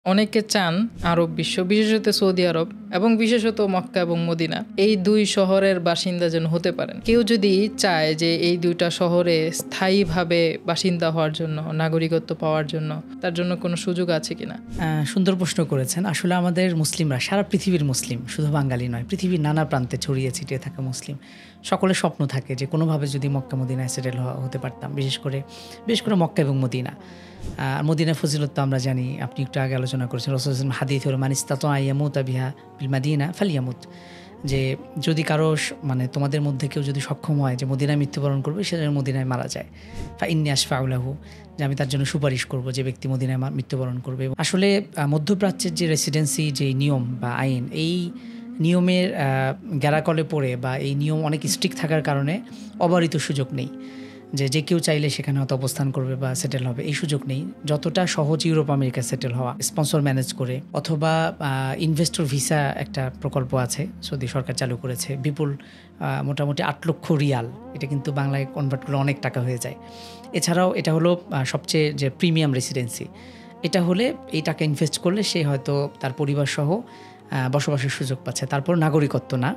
অনেকে চান আরব বিশ্ব, বিশেষত সৌদি আরব এবং বিশেষত মক্কা এবং মদিনা, এই দুই শহরের বাসিন্দা যেন হতে পারেন। কেউ যদি চায় যে এই দুইটা শহরে স্থায়ীভাবে বাসিন্দা হওয়ার জন্য, নাগরিকত্ব পাওয়ার জন্য, তার জন্য কোনো সুযোগ আছে কিনা? সুন্দর প্রশ্ন করেছেন। আসলে আমাদের মুসলিমরা, সারা পৃথিবীর মুসলিম, শুধু বাঙালি নয়, পৃথিবীর নানা প্রান্তে ছড়িয়ে ছিটিয়ে থাকা মুসলিম সকলের স্বপ্ন থাকে যে কোনোভাবে যদি মক্কা মদিনায় সেটেল হতে পারতাম, বিশেষ করে মক্কা এবং মদিনা। মদিনা ফজিলত তো আমরা জানি, আপনি একটু আগে আলোচনা করেছেন, রাসূল সাল্লাল্লাহু আলাইহি ওয়াসাল্লাম হাদিস হলো মান ইসতাতা ইয়ামুতা বিহা বিল মাদিনা ফালইয়ামুত, যে যদি কারো মানে তোমাদের মধ্যে কেউ যদি সক্ষম হয় যে মদিনায় মৃত্যুবরণ করবে, সে যেন মদিনায় মারা যায়। ফা ইন্নী আশফাউ লাহু, যে আমি তার জন্য সুপারিশ করব যে ব্যক্তি মদিনায় মৃত্যুবরণ করবে। আসলে মধ্যপ্রাচ্যের যে রেসিডেন্সি, যে নিয়ম বা আইন, এই নিয়মের গ্যারাকলে পড়ে বা এই নিয়ম অনেক স্ট্রিক্ট থাকার কারণে অবারিত সুযোগ নেই যে কেউ চাইলে সেখানে হয়তো অবস্থান করবে বা সেটেল হবে, এই সুযোগ নেই। যতটা সহজ ইউরোপ আমেরিকা সেটেল হওয়া, স্পন্সর ম্যানেজ করে অথবা ইনভেস্টর ভিসা একটা প্রকল্প আছে, সৌদি সরকার চালু করেছে, বিপুল মোটামুটি 8 লক্ষ রিয়াল, এটা কিন্তু বাংলায় কনভার্ট করলে অনেক টাকা হয়ে যায়। এছাড়াও এটা হলো সবচেয়ে যে প্রিমিয়াম রেসিডেন্সি, এটা হলে এই টাকা ইনভেস্ট করলে সে হয়তো তার পরিবার সহ বসবাসের সুযোগ পাচ্ছে, তারপর নাগরিকত্ব না।